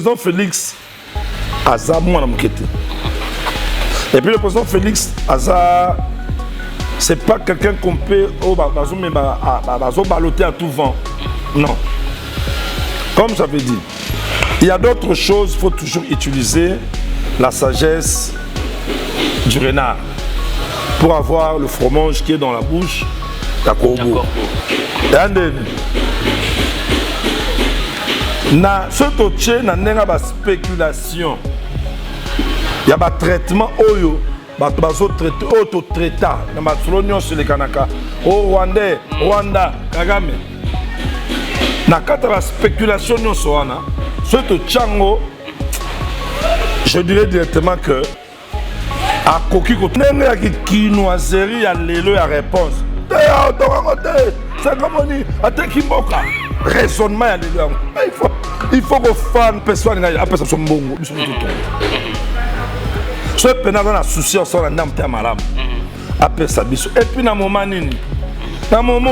président Félix Aza Mouana Moukete. Et puis le président Félix Aza, c'est pas quelqu'un qu'on peut baloter à tout vent. Non. Comme j'avais dit, il y a d'autres choses, il faut toujours utiliser la sagesse du renard pour avoir le fromage qui est dans la bouche d'un corbeau. Na ce toché na nenga ba spéculation. Il y a un traitement oyo, bazo traité auto traita na matulonyo sur les kanaka. Oh Rwandais, Rwanda, Kagame. Na kata la spéculation nyo soana, ce tochango je dirais directement que à Koki ko nenga ki kinoiserie ya lelo ya réponse. C'est comme on dit, attaque Mboka. Raisonnement ya lelo. Il faut que fan personne après ça son bongo. Ce pénal dans la souci on sort ndam te malam. Après ça biso. Et puis na moment nini. Na moment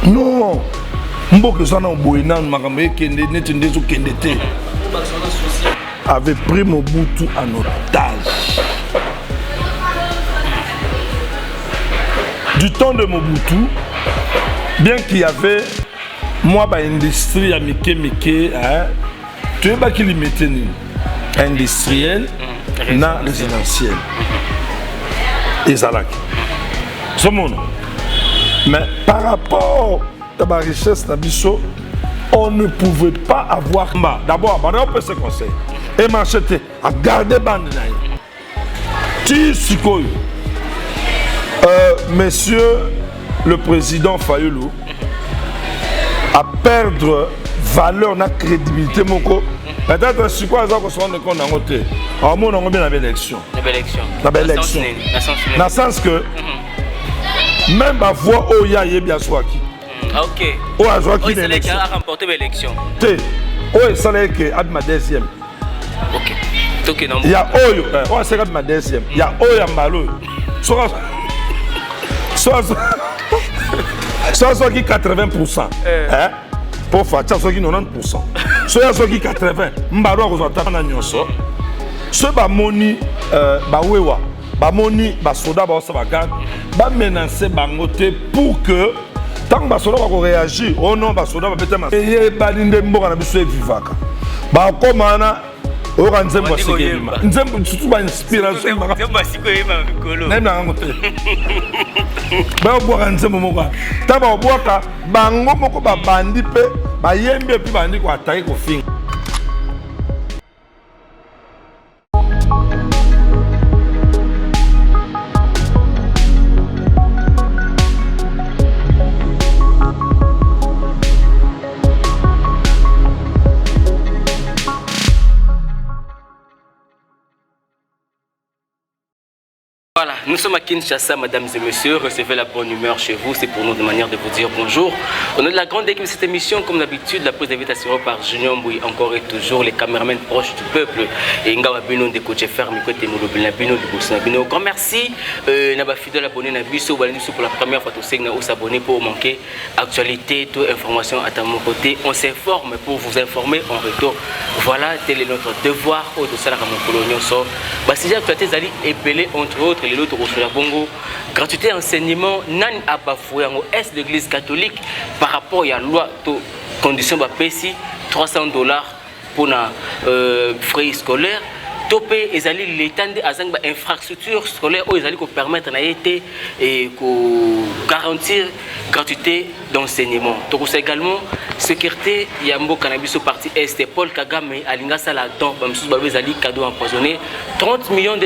non. Mboka zana boyina makambe kende net ndezo kende te. Avait pris Mobutu en otage. Du temps de Mobutu, bien qu'il y avait moi bah industrie à Mike, hein, tu es pas qu'il y mettait industriel, na résidentiel. Ezalak. Ce monde. Mais par rapport à la richesse d'Abisso, on ne pouvait pas avoir. D'abord, on peut se conseiller. Et m'acheter à garder bande. Tu sikoy. Monsieur le président Fayoulou à perdre valeur na crédibilité moko. Peut-être si quoi ça qu'on se rende compte en côté. En mon on bien la élection. La élection. Dans le sens que même ma voix oya yé bien soit qui. OK. Oh azwa qui c'est les qui a remporté l'élection. Té. Oh ça là que ad ma deuxième. OK. Donc non. Il y a oyo. Oh c'est ad ma deuxième. Il y a oya malo. Soit qui 80%. Hein? Pour faire ça, soit qui 90%. Soit qui 80%. Mbaro rozata na nyonso. Ce ba moni ba wewa, ba moni ba soda ba osabaga, ba menacer bangote pour que tant ba soda ba réagir, oh non ba soda ba betema. Et ba linde mboka na biso vivaka. Ba komana ora nzembo asigema. Nzembo surtout ba inspiration. Nzembo asigema mikolo. Nena ngote. Ba boka nzembo moko. Taba boka bango moko ba bandi pe ba yembe pe bandi ko attaquer ko fin. Voilà, nous sommes à Kinshasa, mesdames et messieurs. Recevez la bonne humeur chez vous. C'est pour nous de manière de vous dire bonjour. Au nom de la grande équipe de cette émission, comme d'habitude, la prise d'invitation par Junior Mbouy, encore et toujours, les caméramans proches du peuple. Et Ngawa Bino de Coach Ferme, côté Moulobina Bino de Boussina Bino. Grand merci. Naba fidèle abonné na Bisso, pour la première fois, tous ceux s'abonner pour manquer actualité, toute information à mon côté. On s'informe pour vous informer en retour. Voilà, tel est notre devoir. Au de Salah Ramoncolonio. Si j'ai actualité, Zali est belé, entre autres. Les autres au Bongo, gratuité enseignement, nan a bafoué en est de l'église catholique par rapport à la loi de condition bapesi $300 pour na frais scolaires. Topé ezali l'état de azang ba infrastructure scolaire où ezali ko permettre na été et ko garantir gratuité d'enseignement. Donc c'est également sécurité Yambo Cannabis parti Est Paul Kagame alinga sala don bamsus ba ezali cadeau empoisonné $30 millions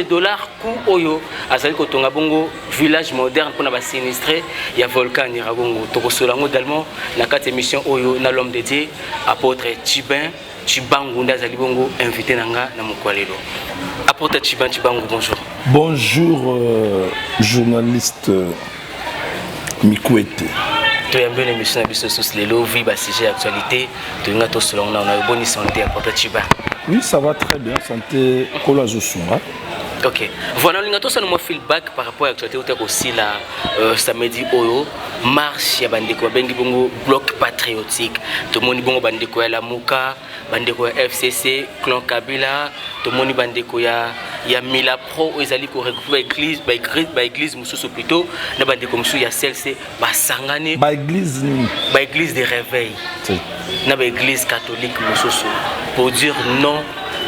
coût oyo azali ko tonga bongo village moderne pour na ba sinistré ya volcan Nyiragongo. Donc solango également la 4 émission oyo na l'homme dédié apôtre Chibangunda Zalibongo invité Nanga na Mokwalelo. Apporte Chibangu, bonjour. Bonjour journaliste Mikwete. Tu as bien l'émission Abisso sous les lots, vie, sujet actualité. Tu as tout selon on a une bonne santé. Apporte Chiba. Oui, ça va très bien. Santé Kola Josunga. Ok. Voilà, on a tous un feedback par rapport à l'actualité aussi là, samedi Oyo, marche ya bandeko bengi bongo bloc patriotique. Tout le monde bongo bandeko ya Lamuka, bandeko ya FCC, clan Kabila, tout le monde bandeko ya Mila Pro, ils allaient regrouper église mususu plutôt, na bandeko mususu ya CLC, basangane. Église de réveil. Na église catholique mususu pour dire non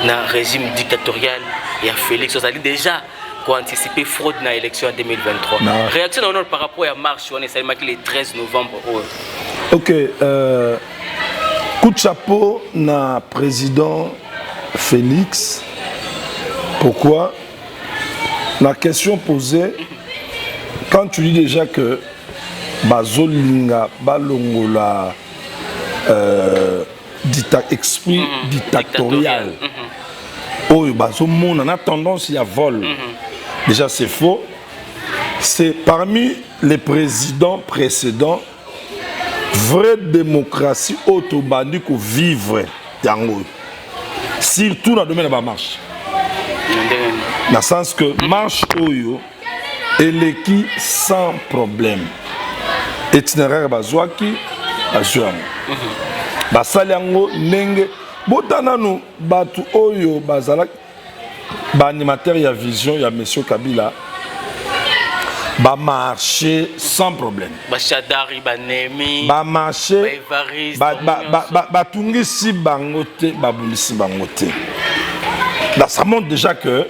na régime dictatorial. Il y a Félix, on a déjà anticipé fraude dans l'élection en 2023. Non. Réaction par rapport à la marche, on est le 13 novembre. Ok, coup de chapeau na président Félix. Pourquoi? La question posée, quand tu dis déjà que Bazolinga, Balongola, esprit dictatorial. On a tendance à vol. Déjà c'est faux. C'est parmi les présidents précédents, vraie démocratie autobandie qu'on vivre. Surtout dans le domaine de la marche. Dans le sens que marche Oyo elle est qui sans problème. Itinéraire bazouaki, bazouam. Basaliango nenge. Botanano batu oyo bazala ba animateur ya vision ya monsieur Kabila ba marcher sans problème. Ba Chadari ba Nemi ba marcher ba tungisi bangote ba bulisi bangote. Là ça montre déjà que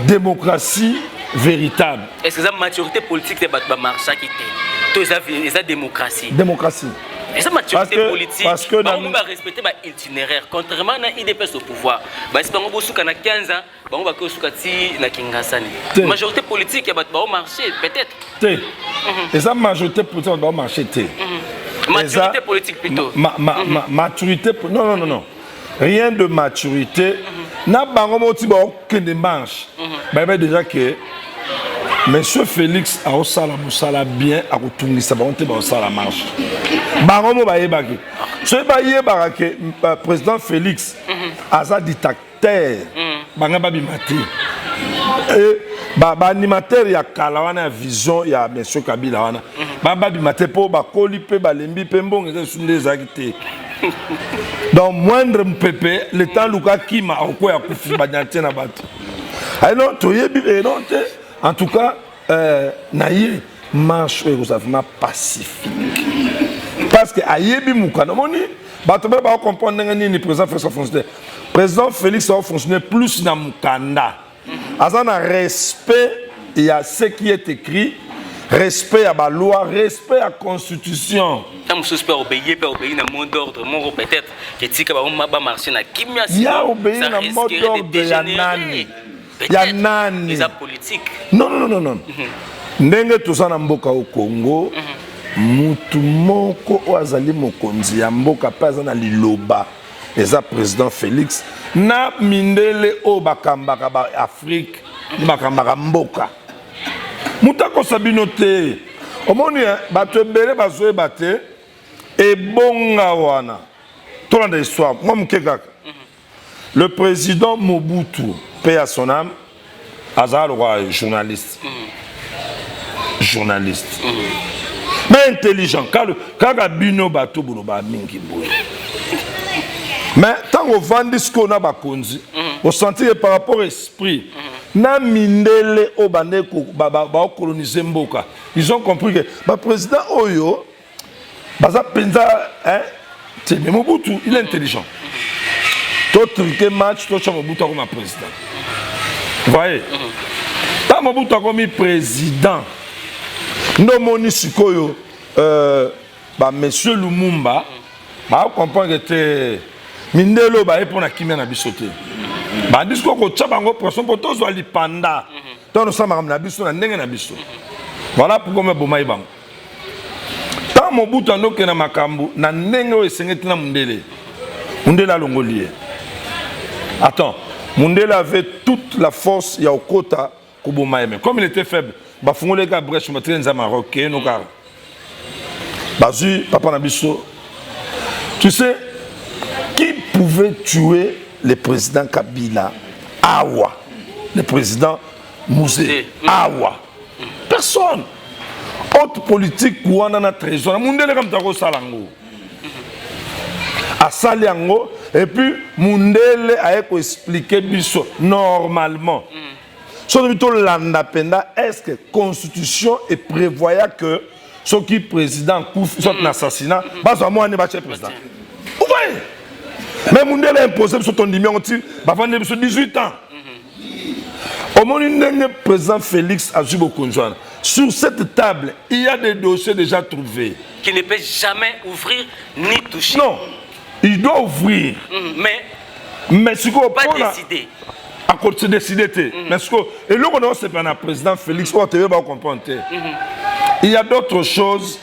démocratie véritable. Est-ce que la maturité politique c'est ba marcher qui était? Tout ça c'est démocratie. Démocratie. Et ça, maturité politique, on va respecter l'itinéraire. Contrairement à l'IDPS au pouvoir, si on a 15 ans, on va na Kingasani. La majorité politique, il va marcher, peut-être. Et ça, majorité politique, va marcher. Maturité politique plutôt. Maturité, non. Rien de maturité. N'a pas de marche. Déjà que Monsieur Félix a aussi la bien à retourner sa volonté dans la marche. Baromo ba yebaki. Ce ba yebaki président Félix a sa dictateur. Banga ba bimati. Et ba animateur ya kalawana vision ya monsieur Kabila wana. Ba bimati po ba kolipe ba lembi pe mbongo sunde zakite. Dans moindre mpépé le temps luka kima okoya kufi ba nyate na bato. Ay non to yebi non te. En tout cas, naïe marche pacifique. Parce que Ayebi Moukana, on comprend que le président Félix a fonctionné. Le président Félix a fonctionné plus dans Moukanda. Dans respect, il y a ce qui est écrit, respect à la loi, respect à la constitution. Quand vous suspect obéir dans le mot d'ordre, peut-être que si vous marcher dans Kimia, il y a obéi dans le mot d'ordre de Yanani. Les politiques. Non. Ndenge tozana mboka au Congo, mutu moko oazali mokonzi ya mboka paza na liloba. Eza président Félix na mindele o bakambaka ba Afrique, bakambaka mboka. Mutako sabino te. Omoni bato ebele bazoe bate e bonga wana. Tolanda histoire, moi mukekaka. Le président Mobutu, paix à son âme, Azar le roi journaliste. Journaliste. Mais intelligent. Quand Bino Bato Bouloba Mingi Boy. Mais tant qu'on vend ce qu'on a bakonzi, on sentit par rapport à l'esprit, na mindele obane ba coloniser mboka. Ils ont compris que le président Oyo, baza penza hein, c'est Mobutu, il est intelligent. Tout truqué match, tout ça Mobutu comme président. Vous voyez? Tant Mobutu comme président, non moni sikoyo, monsieur Lumumba, bah comprend que t'es mindelo bah pour na kimia na bisoté. Bah discours ko tchabango pression pour tous wali panda. Tant nous sommes na biso na ndenge na biso. Voilà pourquoi me bomai bang. Tant Mobutu anoke na makambu na ndenge o esengeti na mundele. Mundela longolie. Attends, Mundela avait toute la force ya okota kubomaime. Comme il était faible, bah fongole ka brèche matin za marocain no car. Bazu papa Nabiso. Tu sais qui pouvait tuer le président Kabila Awa. Le président Mouzé. Awa. Personne. Autre politique ou on a trésor. Mundele comme Tako Salango. A Saliango. Et puis Mundele a expliqué biso normalement. Sur le l'andapenda, est-ce que la Constitution est prévoyant que ce qui est président soit un assassinat, parce que moi, je ne suis pas président. Vous voyez? Mais Mundele a imposé sur ton numéro, il a 18 ans. Au moment où le président Félix Azubo-Konjouane, sur cette table, il y a des dossiers déjà trouvés. Qui ne peut jamais ouvrir ni toucher. Non, il doit ouvrir. Mais ce qu'on pas décider. À côté de décider. Mais ce que et là on a c'est pas le président Félix, on te va comprendre. Il y a d'autres choses.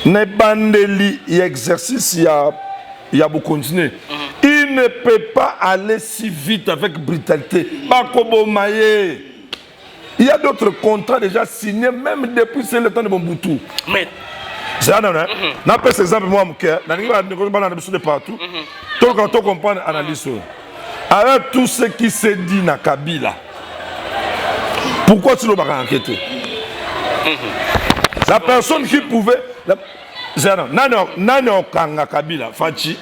Ne bandeli et exercice il y a beaucoup continuer. Il ne peut pas aller si vite avec brutalité. Il y a d'autres contrats déjà signés même depuis le temps de Mobutu. Mais c'est un non. N'a pas cet exemple moi mon cœur. N'a pas de partout. Tout quand on comprend l'analyse. Avec tout ce qui s'est dit dans Kabila, pourquoi tu ne l'as pas enquêté? La personne qui pouvait. Non, Kabila, Fachi.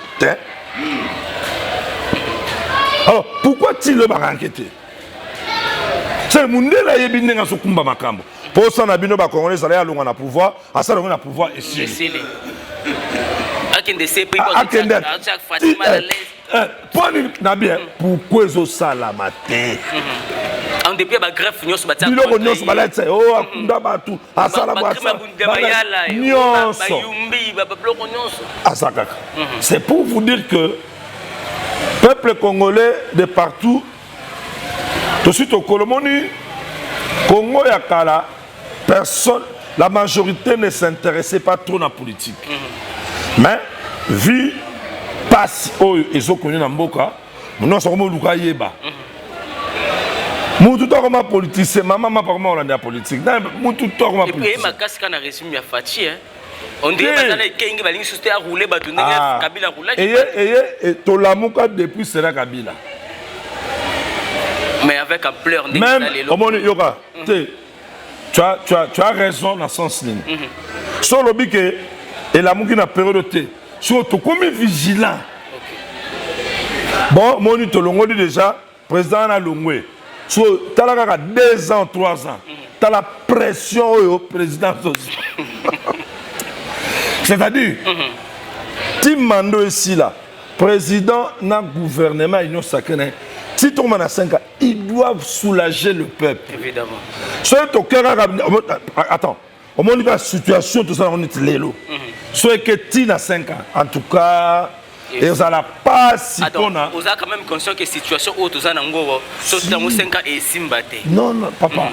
Alors, pourquoi tu ne l'as pas enquêté? C'est mon nez là, il y a un sokumba makambo. Pour ça, on a bien Congolais, ça a le pouvoir, à ça, on a pouvoir ici. Pourquoi ils ont ça la matin? En dépit de la greffe, nous sommes battus. Nous sommes battus. Oh, Akunda Batu. C'est pour vous dire que le peuple congolais de partout, tout de suite au Colomoni, Congo Yakala, personne, la majorité ne s'intéressait pas trop à la politique. Mais, vu passe ils ont connu dans Mboka, nous sommes Luka Yeba. Nous tout comme politicien, maman m'a pas comment la politique. Nous tout comme politicien. Et puis ma casque na résumé à Fati hein. On dirait que les Kengi balingi susté à rouler batunde Kabila roulage. Et to la muka depuis sera Kabila. Mais avec ampleur même au moment yoga, tu as raison dans sens ligne. Sur le bique et la muki na période de surtout comme vigilant. Bon, mon Tolongo dit déjà, président a longé. Tu as 2 ans, 3 ans. Tu as la pression au président. C'est-à-dire, si Mando ici, là, président n'a gouvernement, il n'a sacré. Si tout le monde a 5 ans, ils doivent soulager le peuple. Évidemment. Attends, au moment de la situation, tout ça, on est lélo. Soit que tu as 5 ans, en tout cas, et vous n'allez pas si on a. Vous avez quand même conscience que la situation où vous avez 5 ans et Simbate. Non, non, papa.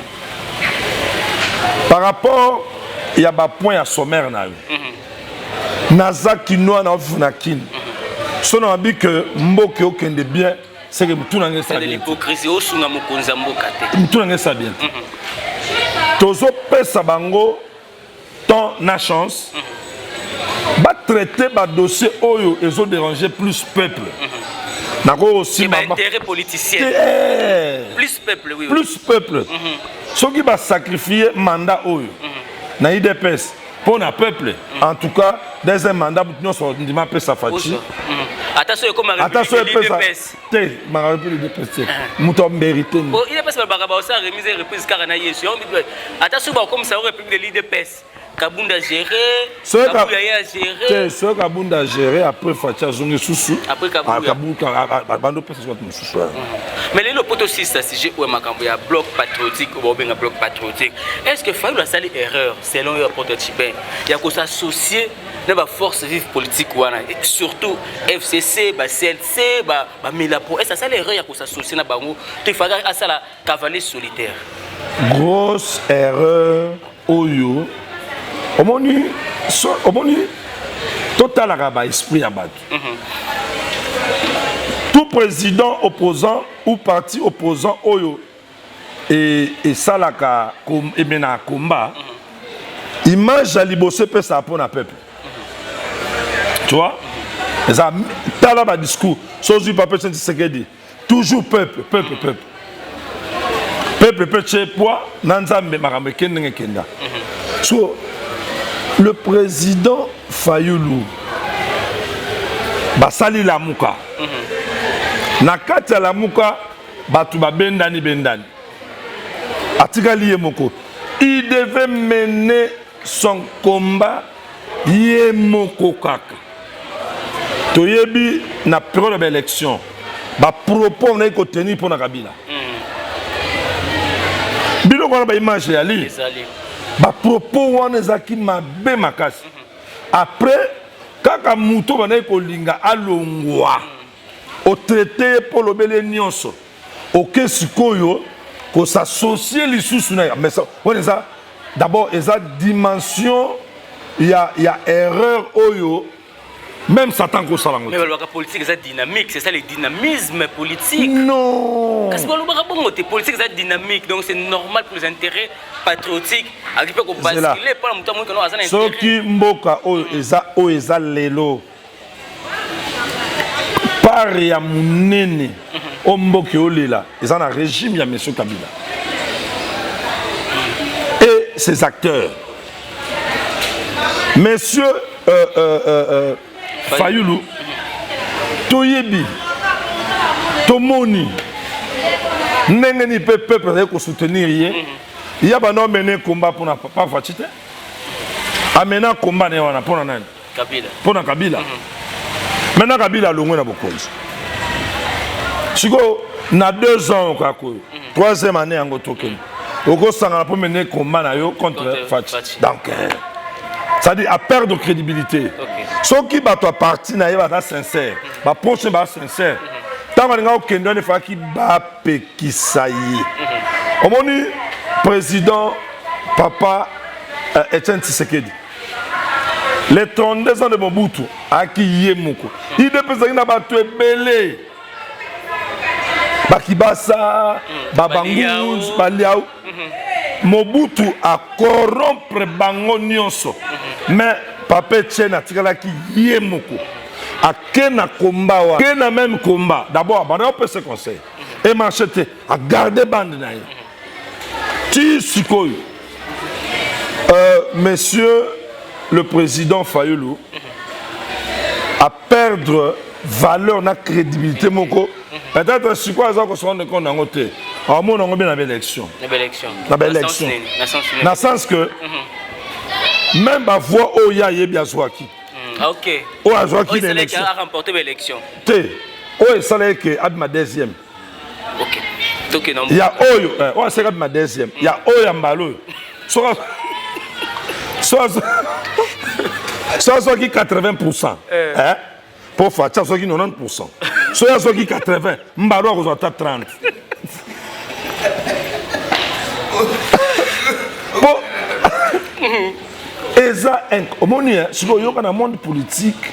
Par rapport, il y a un point à sommaire. Naza Kinoa na Funakin. Si on a dit que Mboke aucun de bien, c'est que tout le monde est l'hypocrisie au Sungamokonza Mbokate. Tout le monde est bien. Tozo pesa bango, tant na chance. Va traiter le dossier Oyo et ont dérangé plus peuple. Aussi intérêt politicien. Plus peuple, oui. Plus peuple. Ceux qui va sacrifier mandat Oyo. Na IDPS pour le peuple. En tout cas, dans un mandat pour nous sortir de ma paix sa fatigue. Attention comme l'IDPS. Ma république l'IDPS. Mouton mérité. Il est pas ça ça remise reprise car na yesu. Attention comme ça république de l'IDPS. Kabunda géré, Kabunda géré. Ce Kabunda géré après Fatia Zongi Soussou. Après Kabunda. Bando pesa soit Soussou. Mais les lopoto si ça sujet ou makambo ya bloc patriotique ou bien bloc patriotique. Est-ce que Fayou a sali erreur selon le prototype? Il y a qu'on s'associer dans la force vive politique ou surtout FCC, CLC, Milapo. Est-ce que ça l'erreur il y a qu'on s'associer dans bango? Tu fais à ça la cavalier solitaire. Grosse erreur Oyo. Au moni, total arabe esprit abattu. Tout président opposant ou parti opposant Oyo et Salaka et Mena combat, image à libosser peut ça pour un peuple. Tu vois? Ça, t'as là discours. Sozu papa c'est ce qu'il dit. toujours peuple. Peuple peut chez poids, Nanzambe Marambe Kenda Kenda. So, le président Fayoulou, Basali Lamouka, Nakati Lamouka, Batuba Bendani. Atikali Yemoko, il devait mener son combat Yemoko Kaka. Toyebi, na période de l'élection, ba propos na ko tenir pour na Kabila. Bilo ko ba image ya li. Ba propos wana zaki mabe makasi. Après kaka muto ba na ko linga alongwa. Au traité pour le belé nyonso. OK sikoyo ko s'associer lisusu na mais ça on ça d'abord esa dimension il y a erreur oyo. Même Satan ko salango. Mais la politique c'est dynamique, c'est ça le dynamisme politique. Non. Parce que la politique c'est dynamique, donc c'est normal pour les intérêts patriotiques. Avec peu qu'on basculer pas le temps que nous avons intérêt. Ce qui mboka o eza lelo. Par ya munene o mboka o lela, eza na régime ya monsieur Kabila. Et ses acteurs. Monsieur Fayoulou, Toyebi, Tomoni, Nengeni peuple pour soutenir, il y a un homme mené combat pour ne pas fatiguer. Amena combat pour la Kabila. Maintenant Kabila longue na bokonzi. Siko na 2 ans kako. 3e année en Gotokeni. Oko sanga pour mener combat na yo contre Fati. Donc ça dit à perdre de crédibilité. Ceux qui battent parti na yeba sincère. Ba prochain ba sincère. Tant nga okendo ne fa ki ba pekisayi. Omoni président papa Etienne Tshisekedi. Les 32 ans de Mobutu a qui Yemoko. Il dépêche na batu ebele. Bakibasa, Babangouz, Baliaou. Mobutu a corrompre bango nyonso. Mais papa Etienne a tiré qui Yemoko. A kena combat wa. Kena même combat. D'abord, on peut se conseiller. Et m'acheter à garder bande na ye. Ti sikoyo. Monsieur le président Fayoulou à perdre valeur na crédibilité moko. Peut-être si quoi ça qu'on se rende compte en côté. En mon on bien la élection. Dans le sens que même ma voix au ya bien Zwaki. OK. O Zwaki l'élection a remporté l'élection. Té. O ça là que ad ma 2e. OK. Donc non. Il y a Oyo, on c'est ma 2e. Il y a Oyo Mbalo. Soit qui 80%. Hein? Pour faire ça, soit qui 90%. Soit qui 80%. Mbalo vous avez 30. Bon. Et ça, au moment où si vous avez un monde politique,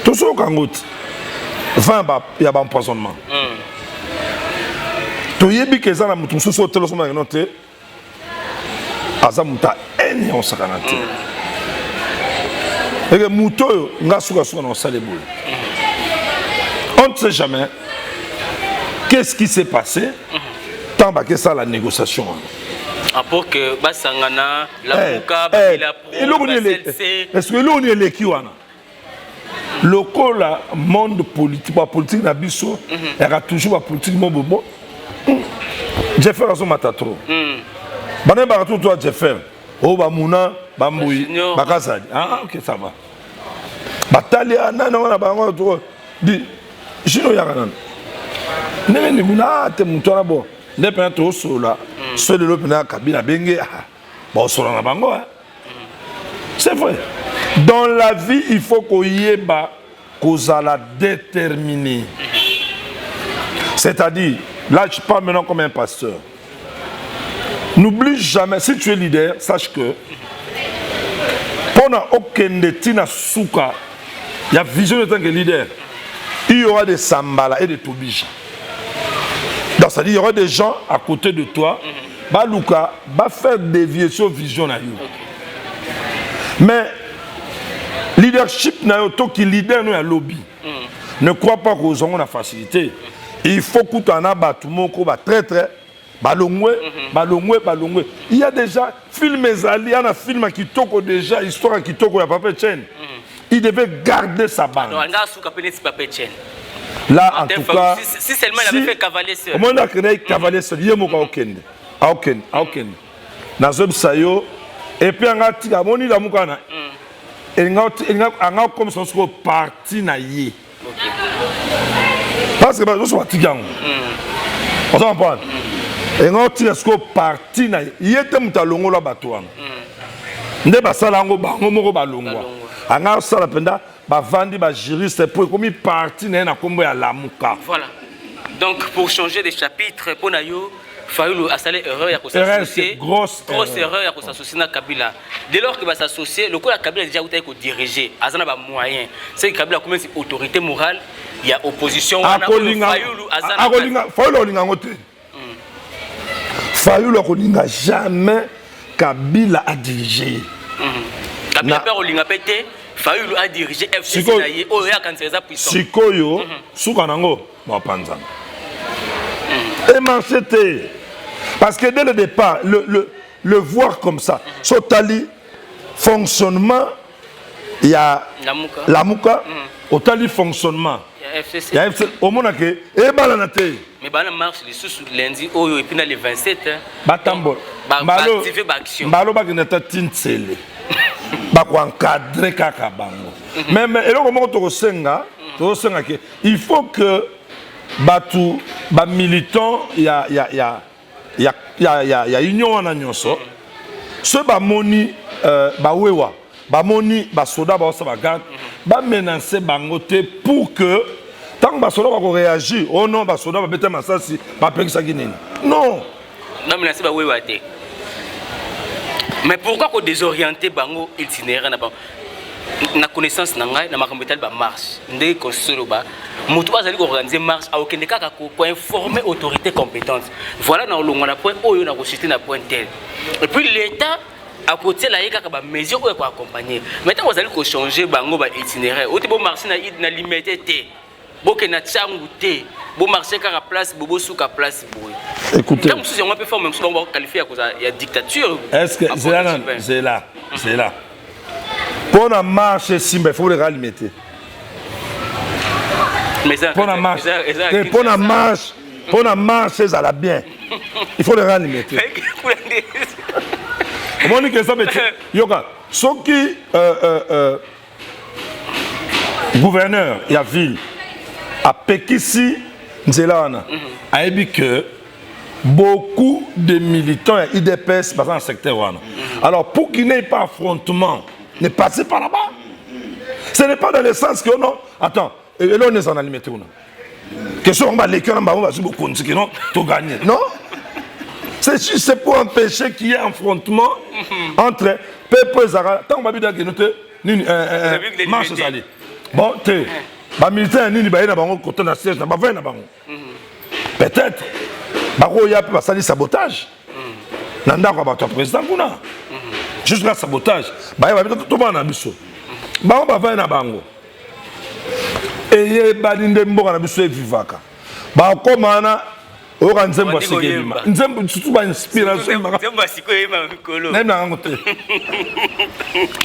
tout ce qu'on a, il y a un empoisonnement. Tu y a que ça, tu as sauté le sommet de notre azamuta eni on sakanate. Et que muto nga suka dans salle boule. On ne sait jamais qu'est-ce qui s'est passé tant que ça la négociation. Pour que basangana la muka la pro est-ce que l'on est l'équipe wana le la monde politique la politique na biso il y a toujours la politique bobo Jeffer azo matatro bana ba tout toi Jeffer o ba muna ba mbuyi bakazali OK ça va batali anana wana bango to di jino ya kanana nene ni muna te mutona bo ne pe to sola so de l'opina Kabila benge bon sola na bango c'est vrai dans la vie il faut qu'on yeba kozala déterminé c'est-à-dire là je parle maintenant comme un pasteur. N'oublie jamais, si tu es leader, sache que pendant aucun tina souka, il y a vision de tant que leader. Il y aura des sambala et des tobija. Donc ça dit il y aura des gens à côté de toi, bah Luka, bah faire dévier sur vision na yo. Mais leadership na yo to qui leader no ya lobby. ne crois pas qu'aux gens on a facilité. Il faut que tu en aies battu mon coup, très très. Balongwe. Il y a déjà film Ezali, il y a un film qui toque déjà, histoire qui toque à Papa Chen. Il devait garder sa bande. Là, en tout cas, si seulement il avait fait cavalier seul. Au moins, il a créé cavalier seul. Il y a aucun. Nazem Sayo. Et puis, on a dit que mon île a moukana. Et on a comme ça, on parti na yé. Parce que je suis fatigué. On s'en parle. Et on a dit que parti na yé. Il y a des moutalongo là bateau. Nde basalango bango moko balongwa. Anga sala penda ba vandi ba juriste pour comme parti na kombo ya lamuka. Voilà. Donc pour changer de chapitre pour nayo Fayoulou a salé erreur ya ko s'associer. Grosse erreur ya ko s'associer na Kabila. Dès lors que va s'associer, le coup la Kabila déjà outé ko diriger, azana ba moyen. C'est que Kabila comme une autorité morale, il y a opposition wana Fayoulou azana. Fayoulou linga ngote. Fayoulou ko linga jamais Kabila a dirigé. Kabila père olinga pété, Fayoulou a dirigé FCC naye oya quand c'est ça puissant. Sikoyo, soukanango, ba panza. Et marcheté. Parce que dès le départ, le voir comme ça, Sotali, fonctionnement, il y a la Mouka, au tali fonctionnement. Il y a FCC. Au monde que, et balanate. Mais bana marche les sous lundi, et puis dans les 27. Batambo. Balo, activer l'action. Balo, bakineta tinsele. Bako encadrer kaka bango. Mais et là, comment tu resenga, il faut que batu, ba militant, il y a union en agnoso. Ce ba moni, ba wewa, ba moni, ba soda, ba osa ba garde, ba menacer bangote pour que tant que ba soda va réagir, oh non, ba soda va bête masasi, ba pekisa guinéen. Non. Non menacer ba wewa te. Mais pourquoi qu'on désorienter bango itinéraire na connaissance na ngai na makambetal ba marche ndé ko solo ba mutu bazali ko organiser marche a okende kaka ko informer autorité compétente voilà na longo na point oyo na ko citer na point tel et puis l'état à côté la yeka ba mesure ko accompagner maintenant vous allez ko changer bango ba itinéraire o te bo marcher na limité te boke na tsangu te bo marcher kaka place bobo souka place boy. Écoutez, comme si on peut faire même si on va qualifier à cause il y a dictature. Est-ce que c'est là pour la marche simba il faut le ralimiter. Mais ça pour la marche ça la bien. Il faut le ralimiter. Comment on dit que ça veut dire yoga ce qui gouverneur il y a ville à Pekissi Nzelana a dit que beaucoup de militants et IDPS passent dans le secteur wana. Alors pour qu'il n'y ait pas affrontement, ne passez pas là-bas. Ce n'est pas dans le sens que non. Attends, et là on est en alimité ou non? Que si on va l'écœur, on va beaucoup de non, tout gagner. Non? C'est pour empêcher qu'il y ait un affrontement entre peuples arabes. Tant qu'on va dire que nous marche aller. Bon, tu les militaires ni ba na bango côté na siège na ba na bango. Peut-être bako ya pa sali sabotage. Na ndako ba to président kuna. Juste la sabotage. Ba ya ba to ba na biso. Ba ba na bango. Et ba ndé mboka na biso vivaka. Ba komana oka nzembo sikema. Nzembo surtout ba inspiration ba. Nzembo sikema mikolo. Na na ngote.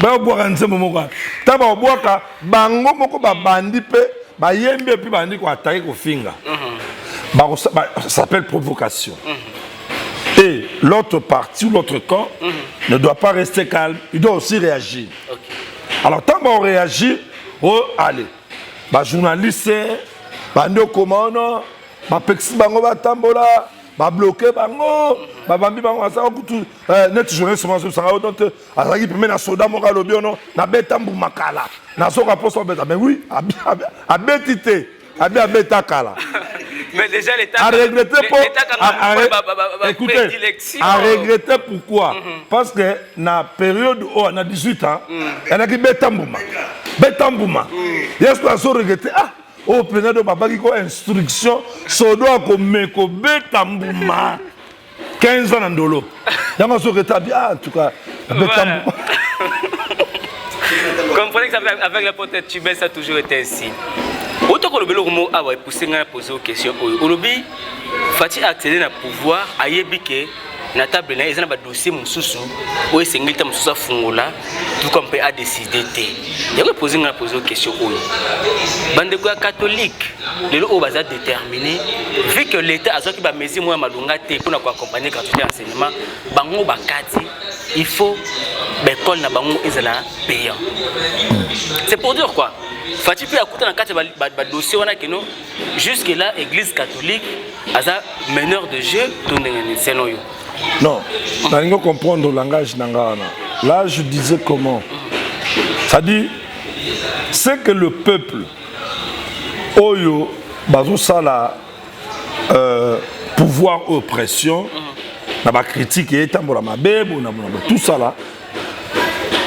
Ba boka nzembo moko. Taba boka bango moko ba bandi pe ba yembe puis bandi ko attaquer ko finga. Ça s'appelle provocation. Et l'autre partie ou l'autre camp ne doit pas rester calme, il doit aussi réagir. Okay. Alors tant qu'on réagit, oh allez, bah journaliste, bah nous commandons, bah pexi bango bah tambola, bah bloqué bango, bah bambi bango ça tout net journaliste semence ça va donc à ça qui permet na soda mon galobi non na betambu makala na soka poste beta mais oui à betité à beta kala. Mais déjà l'État à regretter à regretter pourquoi parce que na période où on a 18 ans elle a dit betambouma yes quoi so regretter ah au preneur de baba qui ko instruction so doit comme ko betambouma 15 ans en dolo donc so regretter ah en tout cas betambouma. Comprenez que avec la potette tubée ça a toujours été ainsi. Autant que le bélo mot a poussé à poser aux questions. Olobi, Fati a accédé à pouvoir à yébike. Na table na ezana ba dossier mususu o esengilita mususu fungola tout comme peut a décider té yako poser na poser question oyo bande ko catholique lelo o baza déterminé vu que l'état a sorti ba mesure moi malunga té pour na ko accompagner gratuité enseignement bango bakati il faut l'école na bango ezala payant. C'est pour dire quoi Fati peut écouter dans quatre ba dossier wana que non jusque là église catholique aza meneur de jeu tout c'est non. Non, je ne comprendre le langage nangana. Là, je disais comment. Ça dit, c'est que le peuple, Oyo, Bazou Sala, pouvoir oppression, la critique et tout ça là.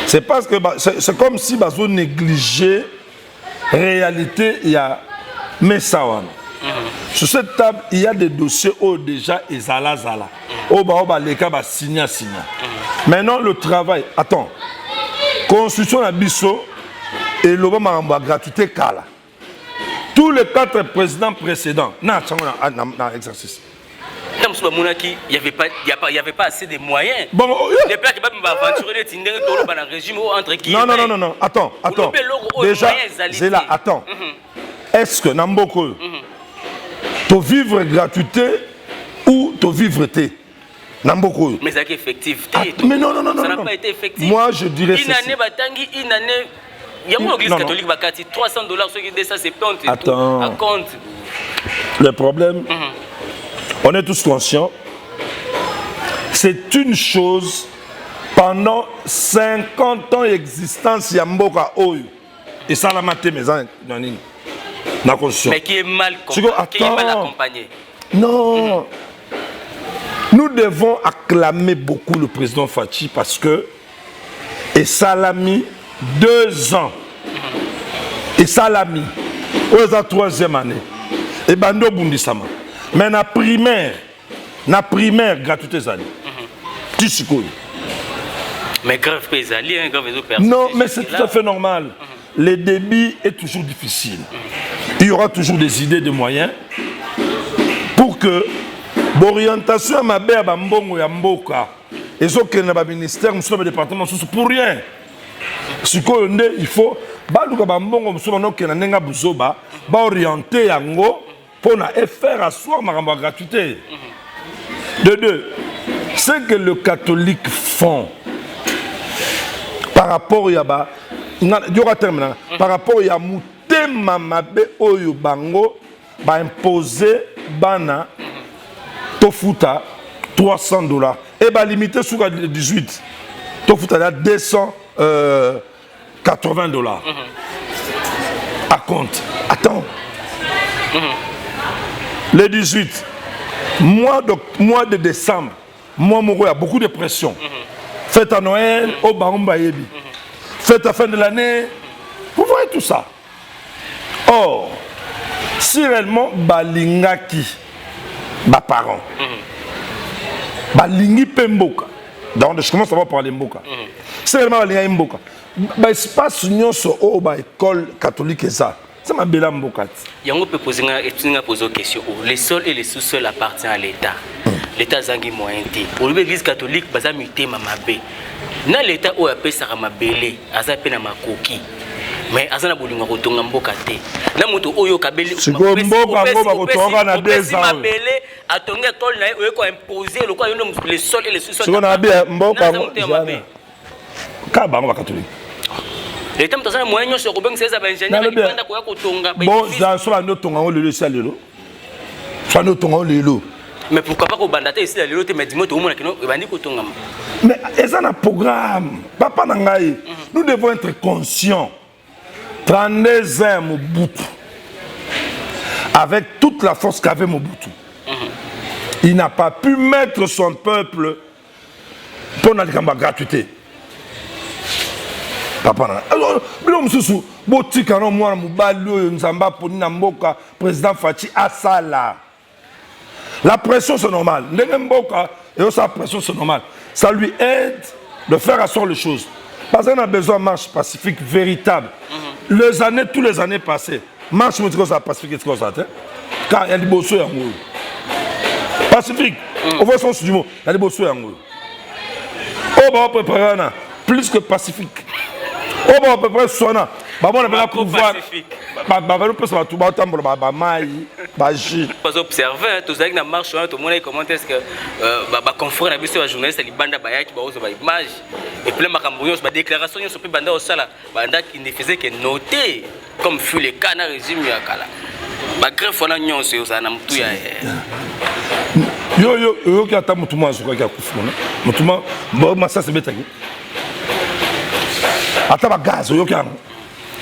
C'est parce que c'est comme si Bazou négligeait réalité, il y a Messawan. Sur cette table, il y a des dossiers où déjà Ezala Zala. Maintenant, le travail. Attends. Constitution à Bisso et l'Obama en gratuité Kala. Tous les 4 présidents précédents. Non, exercice. Il n'y avait pas assez de moyens. Bon, les plaques qui vont aventurer dans le régime entre guillemets. Non. Attends. Déjà, c'est là. Attends. Est-ce que Namboko, tu vivre gratuité ou tu vivre té? Namboko. Mais c'est effectif. Mais non. Ça n'a pas été effectif. Moi, je dirais une année, une année. Il y a une église catholique qui a $300, ceux qui disent ça, c'est compte. Attends. À compte. Le problème, on est tous conscients, c'est une chose pendant 50 ans d'existence, il y a Mboka Oyo. Et ça, la maté, mes amis, mais qui est mal accompagné. Non. Nous devons acclamer beaucoup le président Fachi parce que et ça l'a mis 2 ans. Et ça l'a mis aux 3e année. Et Bando Bundisama. Mais na primaire gratuité zali. Mais grave pézali, grave non, mais c'est tout à fait normal. Le débit est toujours difficile. Il y aura toujours des idées, des moyens pour que l'orientation à ma belle Bambongo et Mboka et ce que le ministère, le département, pour rien. Il faut orienter pour faire asseoir ma gratuité. De deux, ce que les catholiques font par rapport à par rapport à Moutema Mabe Oyo Bango, imposer Bana Tofuta $300 et limité sur 18. Tofuta $280 à compte. Attends. Le 18, mois de décembre, il y a beaucoup de pression. Fête à Noël, au Barumba Yebi. Fête à fin de l'année, vous voyez tout ça. Or, si réellement Balingaki, parents, Balingi Pemboka, donc je commence à parler Mboka. Si réellement Balingaki Mboka, espace union sur l'école catholique et ça. C'est ma belle Mboka. Yango peut poser une question. Les sols et les sous-sols appartiennent à l'État. L'État zangi moyen té. Pour l'église catholique, baza muté mamabe. Na l'État o appelle ça mabele, aza pe na makoki. Mais azana bolinga kotonga mboka té. Na moto oyo kabeli. Siko mboka ngoba kotonga na 2 ans. Mabele atonga école na yo ko imposer le quoi les sols et les sous-sols. Siko na bien mboka mabele. Ka bango catholique. Les temps de moyen sur Robin César ingénieur qui vient quoi kotonga. Bon, ça soit notre tonga le salelo. Soit notre tonga le. Mais pourquoi pas qu'on bandate ici la lelo te mais dis-moi tout le monde qui non bandi kotonga. Mais c'est un programme. Papa Nangaï, nous devons être conscients. 32 ans Mobutu. Avec toute la force qu'avait Mobutu. Il n'a pas pu mettre son peuple pour la gratuité. Papa, alors, président Fachi Asala. La pression c'est normal. Et sa pression c'est normal. Ça lui aide de faire asseoir les choses. Parce qu'on a besoin de marche pacifique véritable. Tous les années passées, marche moto ça pacifique c'est ça car il y a des bossos en haut pacifique au vrai sens du mot il y a des bossos en haut on va préparer plus que pacifique on va préparer sona bah on va pouvoir bah nous peut ça tout bah temps bah mai bah ji pas observer tout ça que na marche tout le monde comment est-ce que bah confrère na biso journaliste ali banda ba yaki ba ozo ba image et puis makambo nyos ba déclaration nyos pe banda osala banda qui ne faisait que noter comme fut le cas na régime ya kala ba greffe na nyos yo na mtu ya yo qui ata mutu mwa zuka ki akufuna mutu mwa ba masa se betaki ata ba gaz yo ki anga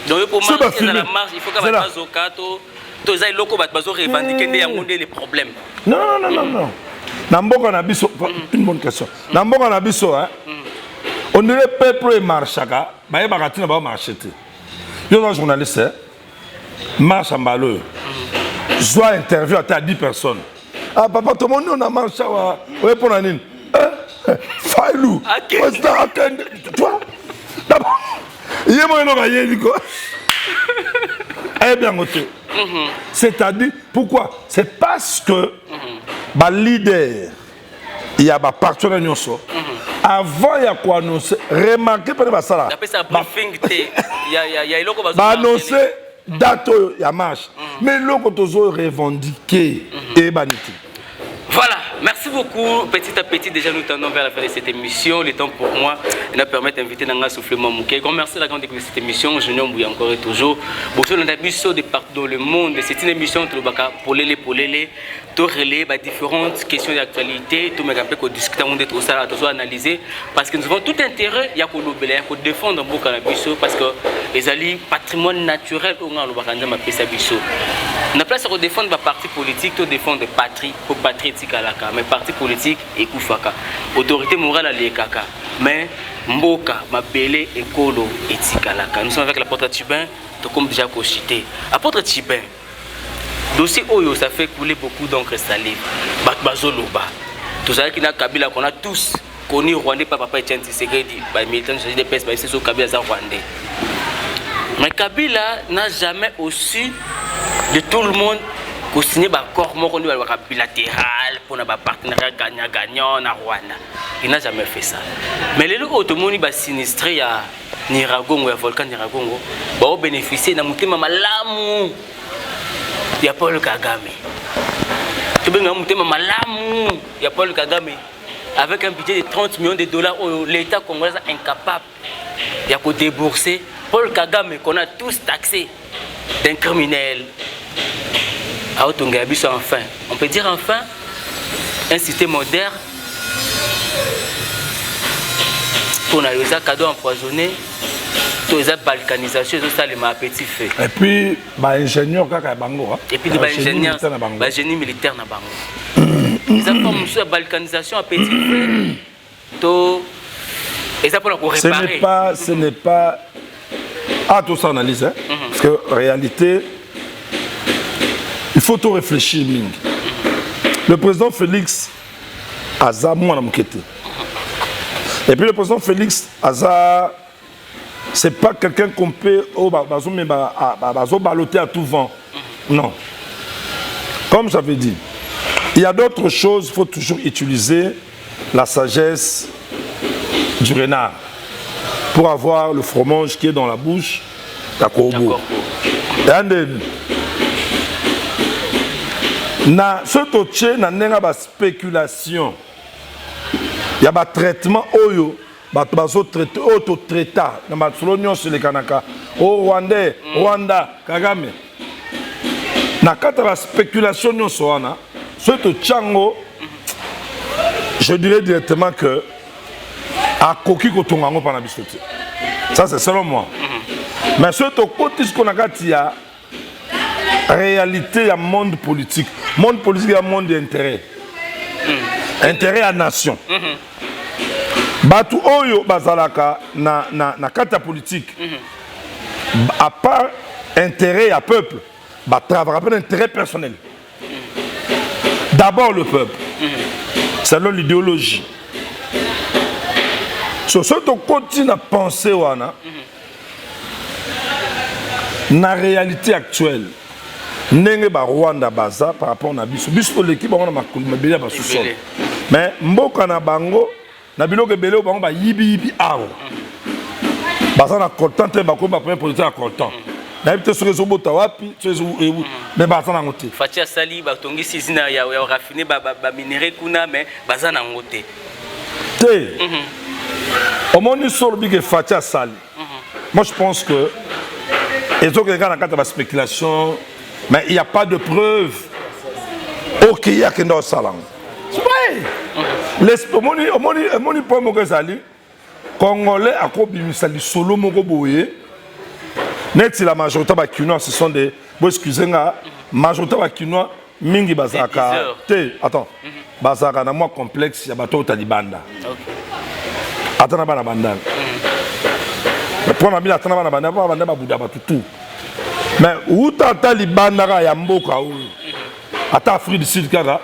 donc pour moi dans la marche il faut que ba zokato to za iloko ba bazo revendiquer nde yango nde les problèmes non Namboka na biso une bonne question Namboka na biso hein on dirait peuple et marchaka ba yeba tina ba marcher te yo un journaliste marche en balo soit interview à 10 personnes ah papa tout le monde on a marché ouais pour la nine Failou toi d'abord il y a moi non rien quoi eh bien c'est-à-dire pourquoi c'est parce que ba leader il y a ba partenaire nyonso avant il y a quoi annoncer remarquer peut ba sala ba briefing il y a iloko ba annoncer date ya marche mais loko tozo revendiquer et baniti. Voilà, merci beaucoup. Petit à petit, déjà nous tendons vers la fin de cette émission. Le temps pour moi de permettre d'inviter Nanga Soufflement Mouké. Grand merci à la grande équipe de cette émission. Je n'oublie encore et toujours. Bonjour, on a vu de partout dans le monde. C'est une émission pour les tout relais, différentes questions d'actualité. Tout le monde discuter, on tout ça, tout analyser. Parce que nous avons tout intérêt, il y a qu'on défendre beaucoup Canabiso parce que les alliés patrimoine naturel, on a le Bakanda Mapesabiso. On a place à défendre la parti politique, tout défendre patrie, pour patrie. Mais parti politique et Koufaka. Autorité morale à l'Ekaka. Mais Mboka, Mabele, Ekolo et Tikalaka. Nous sommes avec l'apôtre Tibin, comme déjà cité. Apôtre Tibin, dossier Oyo, ça fait couler beaucoup d'encre salée. Bakbazoloba. Tout ça qui n'a Kabila qu'on a tous connu Rwandais, papa Etienne Tshisekedi, militant de PS, c'est au Kabila Rwandais. Mais Kabila n'a jamais reçu de tout le monde pour signer un accord bilatéral pour un partenariat gagnant-gagnant na Rwanda. Il n'a jamais fait ça. Mais les gens qui ont sinistré ya Niragongo, ya volcan Niragongo, ont bénéficié d'un moutima malamu. Il y a Paul Kagame. Tu veux un moutima malamu. Il y a Paul Kagame. Avec un budget de 30 millions de dollars, l'État congolais est incapable de débourser. Paul Kagame, qu'on a tous taxé d'un criminel. Enfin, on peut dire enfin un système moderne pour les cadeaux empoisonnés, tous les balkanisation, tout ça les petits feux. Et puis, ingénieur bango. Et puis ingénieur, génie militaire na bango. Ils ont comme une balkanisation à petit feu. Tout, et ça pour réparer. Ce n'est pas. Ah, tout ça analyse, hein? Parce que en réalité. Il faut tout réfléchir. Le président Félix Aza Mouanamkete. Et puis le président Félix Aza, c'est pas quelqu'un qu'on peut baloter à tout vent. Non. Comme j'avais dit, il y a d'autres choses, il faut toujours utiliser la sagesse du renard pour avoir le fromage qui est dans la bouche d'Akobo. Na ce toche na nenga ba spéculation ya ba traitement oyo ba bazo traiter auto traita na ba solonyo sur les kanaka o Rwandais Rwanda Kagame na kata ba spéculation nyonso wana ce tochango je dirais directement que a koki ko tongango pana bisote ça c'est selon moi mais ce to kotis konakati ya réalité, il y a monde politique. Monde politique, il y a monde d'intérêt. Intérêt à nation. Batu oyo bazalaka na kata politique. À part intérêt à peuple, travailler pas d'intérêt personnel. D'abord le peuple. Selon l'idéologie. Sur ce qu'on continue à penser wana, na réalité actuelle. ndenge ba Rwanda baza par rapport na biso biso l'équipe on a makulu mabele ba sous-sol mais mboka na bango na biloko ebele bango ba yibi awo baza na content te ba ko ba premier position à content na bité sur les obota wapi mais baza na ngote Fatia Sali ba tongisi zina ya raffiner ba minerai kuna mais baza na ngote te au moins sur le big Fatia Sali moi je pense que et donc regarde quand la spéculation mais il n'y a pas de preuve ok il y a que dans salon c'est vrai au moins pour moi que Sali congolais à quoi bimisa solo moko boye net la majorité ba kinois ce sont des bon excusez-moi majorité ba kinois mingi bazaka te attends bazaka na moi complexe ya bato talibanda atana bana bandana pour na bila atana bana banda ba buda batutu mais où tata libanda ya mboka ou ata Afrique du Sud kaka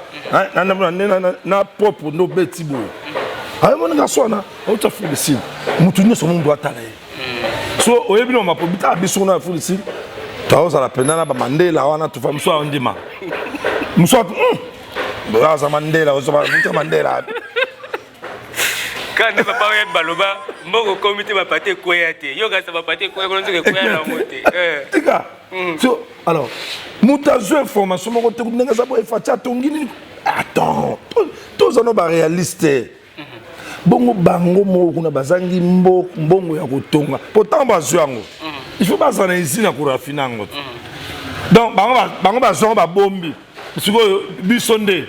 na propre no betibo ay mon garçon na ou ta Afrique du Sud mutu nyoso mon doit tala so oyebi no mapobita biso na Afrique du Sud tawo za la pena na ba Mandela wana tu fam so ondima muso baza Mandela o so ba mutu Mandela quand papa yeb baloba mboko comité ba paté koyate yo ga sa ba paté koya ko nzeke koya na moté tika so alors mutazo information moko te kunenga za bo Fatia tongini attends tous on ba réaliste bongo bango mo kuna bazangi mbongo ya kotonga pourtant bazo yango il faut bazana izina ko rafina ngo donc bango bazo ba bombi siko bisonde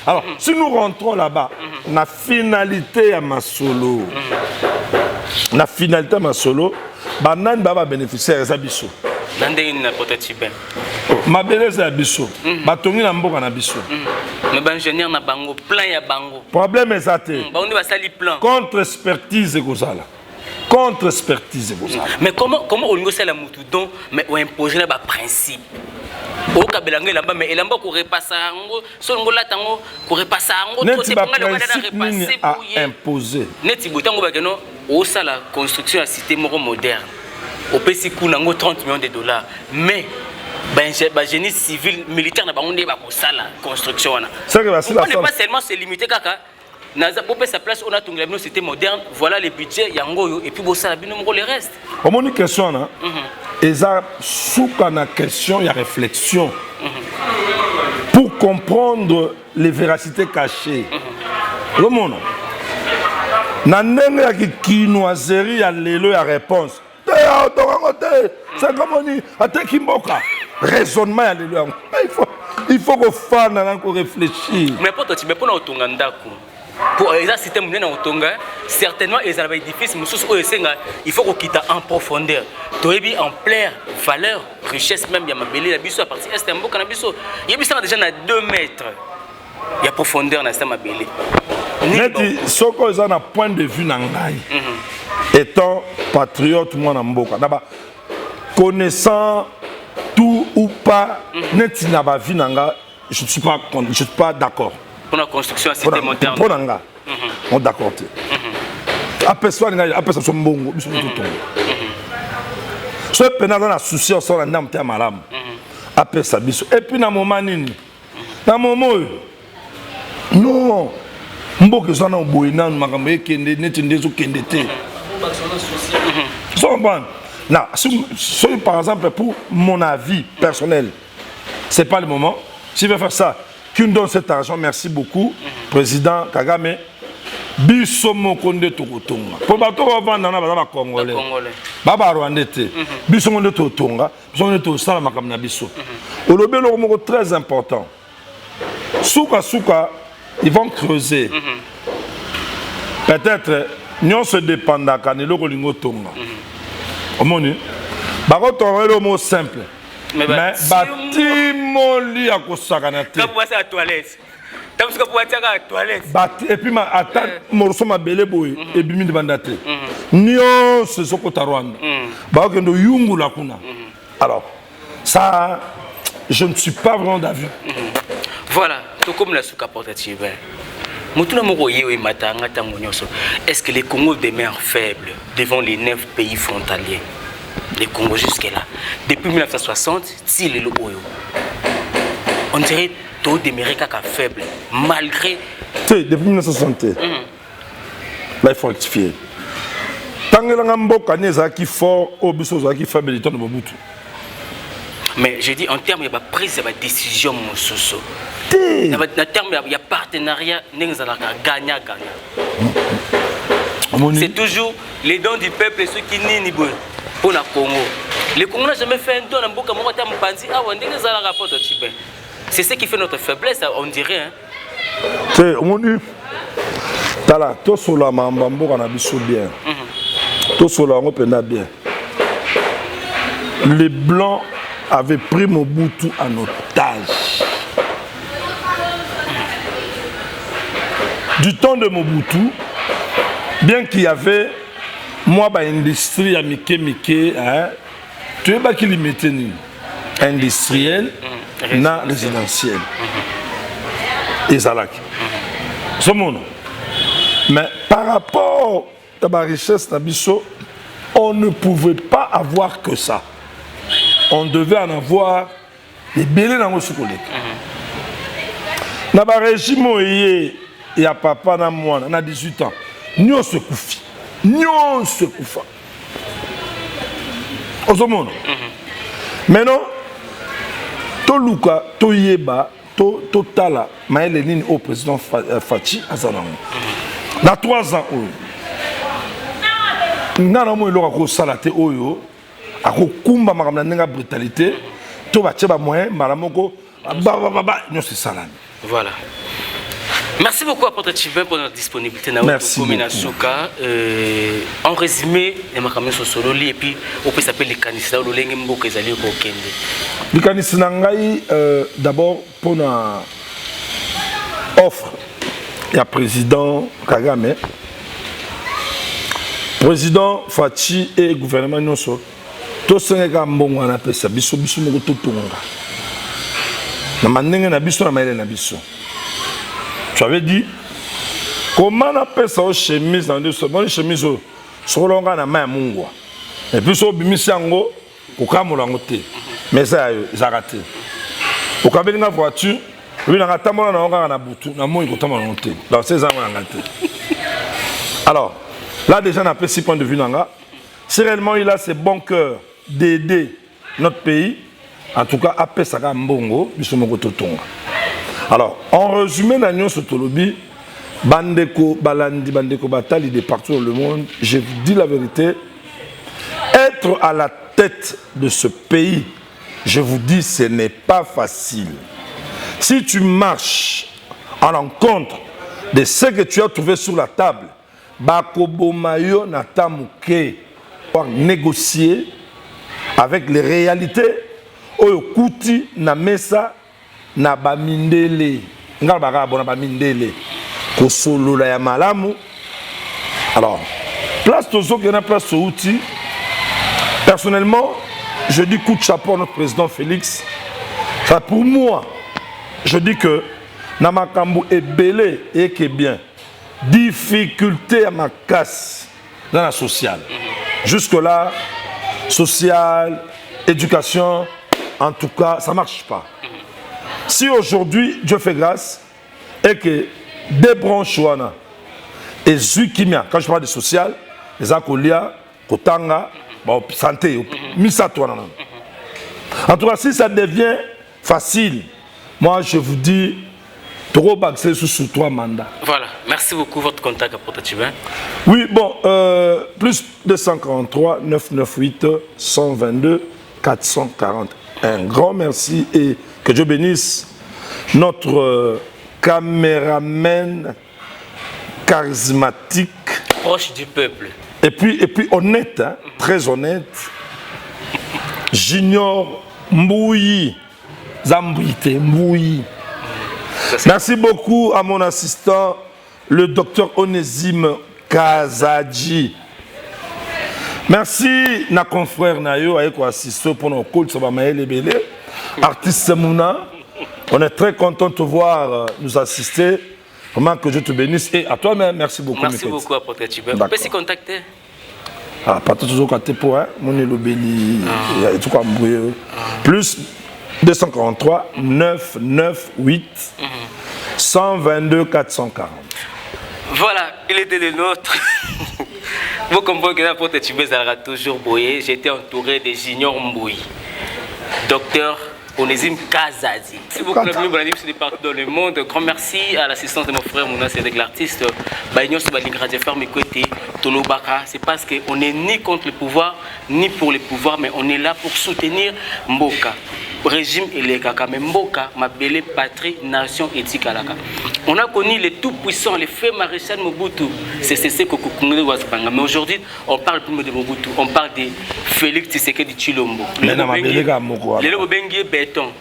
alors, si nous rentrons là-bas, la finalité à ma solo, banan baba bénéficiaire ça biso. Nande une prototype. Ma belle à biso. Batongi na mboka na biso. Mais ben ingénieur na bango, plan ya bango. Problème est ça te. Ba on va sali plan. Contre-expertise kozala. Contre-expertise kozala. Mais comment on go sala mutu don mais on imposer na ba principe. Au Kabelanga là-bas, mais il a beaucoup repassé son gola tango, pour repasser en gros, c'est pas le imposé. Net Boutango Bagano, au ça la construction à cité moro moderne. Au PC Kounango 30 millions de dollars. Mais, génie civil, militaire, n'a pas la construction. On n'est pas seulement se limiter kaka. Pour sa place, on a tout la cité moderne. Voilà les budgets, Yango, et puis ça le reste. Au moins une question, hein? Et ça, sous la question, il y a réflexion. Pour comprendre les véracités cachées. Le monde. Nanenga qui quinoiserie a l'élo la réponse. C'est comme on dit, attends Kimboka. Raisonnement à l'élo. Il faut que fan encore réfléchir. Mais pour toi, tu me prends au Tongandako. Pour les systèmes de Tonga, certainement ils avaient difficile, il faut qu'on quitte en profondeur. Tu es en pleine valeur, richesse même, il y a ma belle la biso à partir est un beau cannabiso. Il y a déjà 2 mètres. Il y a profondeur dans cette ma belle. Mais ce que ont un point de vue nangai, étant patriote moi na mboka, d'abord connaissant tout ou pas, net na ba vie nanga, je suis pas d'accord. Pour la construction à cité moderne. Pour nanga. On d'accord. Après ça son bongo, biso tout. Ce pénal dans la souci sur la ndam te malam. Après ça biso et puis na moment nini. Na moment non. Mboke ça na boyina makambo ekende net ndezo kende te. So bon. Là, par exemple pour mon avis personnel, c'est pas le moment. Si je veux faire ça, qui nous donne cet argent, merci beaucoup, Président Kagame. Biso mokonde tokotonga. Pour bato bavanda na baza ba Congolais. Baba Rwandais te. Biso mokonde totonga, biso mokonde tosala makambo na biso. Olobelo moko très important. Souka, ils vont creuser. Peut-être nous se dépendant quand nous lingo tonga. Omoni. Bako tonga le mot simple. Mais bâtiment li a kosakana te. Quand vous passez à la toilette. Et puis ma attaque morceau ma belle boy et bimi de bandate. Nyon ce sokota Rwanda. Ba kendo yungu la kuna. Alors ça je ne suis pas vraiment d'avis. Voilà, tout comme la souka portative. Mutuna moko yewe matanga tango nyoso. Est-ce que les Congo demeurent faibles devant les 9 pays frontaliers? le Congo jusque-là. Depuis 1960, si le Oyo, on dirait taux d'Amérique faible, malgré... Depuis 1960, là il faut rectifier. Tant que l'Amboka n'est fort, au biso qui faible, il Mobutu. Mais je dis en termes de prise de décision, mon soso. En termes de partenariat, gagnant-gagnant. C'est toujours les dons du peuple, ceux qui nient pour le Congo. Le Congo n'a jamais fait un don en Boka Mokata Mpanzi. C'est ce qui fait notre faiblesse, on dirait. C'est on Tala, tout cela m'a bien. Tout cela m'a bien. Les Blancs avaient pris Mobutu en otage. Du temps de Mobutu, bien qu'il y avait moi industrie à Mike, hein, tu sais pas qu'il y mettait industriel, na résidentiel. Et Zalak. Mais par rapport à la richesse d'Abisso, on ne pouvait pas avoir que ça. On devait en avoir des bélés dans le soukole. Dans le régime, il y a papa, on a 18 ans. Nous se koufi. Nous se koufa. Osomon. Maintenant, to luka, to yeba, to tala, maël nini au président Fachi Azanam. Dans 3 ans, nous avons eu salate oyo, à kumba maramna brutalité, to bacheba moyen, maramoko, nous c'est salami. Voilà. Merci beaucoup, Apôtre Tchibin, pour notre disponibilité. Merci beaucoup. En résumé, et puis on peut s'appeler les canisters, les canisters, d'abord, pour une offre, il y a le président Kagame, président Fachi et le gouvernement Nyoso. Tout ce qui est bon, on appelle ça, biso moko totonga. Na manenge na biso na maile na biso. Tu avais dit comment on appelle ça aux chemises dans deux bonnes chemises sur l'onga na main mungwa. Et puis so bimisi yango ko kamola ngote. Mais ça a raté. Au kabeli na voiture, lui na tamola na onga na butu na moi ko tamola ngote. Dans ces ans on a raté. Alors, là déjà on a fait 6 points de vue nanga. Si réellement il a ce bon cœur d'aider notre pays, en tout cas après ça ga mbongo biso moko totonga. Alors, en résumé, l'Agnon Sotolobi, Bandeko, Balandi, Bandeko Batali de partout dans le monde, je vous dis la vérité, être à la tête de ce pays, je vous dis, ce n'est pas facile. Si tu marches en rencontre de ce que tu as trouvé sur la table, Bakobomayo Natamuke, pour négocier avec les réalités, Oyokuti Namesa, na bamindele ngal baka bona bamindele ko solo la ya malamu. Alors place tozo qui na place outil, personnellement je dis coup de chapeau à notre président Félix. Ça pour moi je dis que na makambo est belé et que bien difficulté à ma casse dans la sociale jusque là social éducation en tout cas ça marche pas. Si aujourd'hui, Dieu fait grâce, et que des branches, et Zukimia, quand je parle de social, les Akolia, Kotanga, santé, en tout cas, si ça devient facile, moi je vous dis, trop baxé sous 3 mandats. Voilà, merci beaucoup votre contact, Apôtre Tchibin. Oui, bon, plus 243 998 122 440. Un grand merci et que Dieu bénisse notre caméraman charismatique. Proche du peuple. Et puis honnête, hein, très honnête. Junior Mbouyi. Zambouite Mbouyi. Merci beaucoup à mon assistant, le docteur Onésime Kazadji. Merci na confrère Nayo avec assistant pour nos coachs sur Maël Belé. Artiste Mouna, on est très content de te voir nous assister. Vraiment que Dieu te bénisse. Et à toi-même, merci beaucoup. Merci beaucoup, Apôtre Tchibin. On peut s'y contacter. Ah, pas toujours côté pour mon élobéni, et tout comme plus 243 998 122 440. Voilà, il était le nôtre. Vous comprenez que n'importe qui sera toujours boyé. J'étais entouré de Junior Mbouy, docteur Onésime Kazazi. Si vous connaissez le partout dans le monde, grand merci à l'assistance de mon frère Mounas avec l'artiste. C'est parce qu'on n'est ni contre le pouvoir, ni pour le pouvoir, mais on est là pour soutenir Mboka. Régime et les Kaka, mais Mboka, ma belle patrie, nation éthique à la Kaka. On a connu les tout-puissants, les faits maréchal Mobutu. C'est ce que Koukoungé Wazpanga. Mais aujourd'hui, on parle plus de Mobutu, on parle de Félix Tshisekedi Tshilombo. Le Lobengi est béton.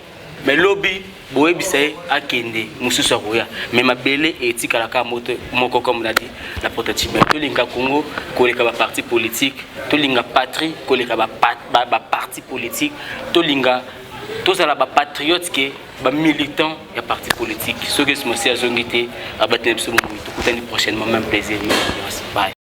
Mais lobby, Boé Bissé a Kende, Moussou Sarouya. Mais ma belle éthique à la Kaka, Moko, comme on a dit, la prototype. Tout l'inga Congo, Koleka parti politique, tout l'inga patrie, Koleka parti politique, tout l'inga. Tous les patriotes qui sont militants et partis politiques. Ceux qui sont aussi à Zongité, à Batneb, prochainement, même plaisir. Bye.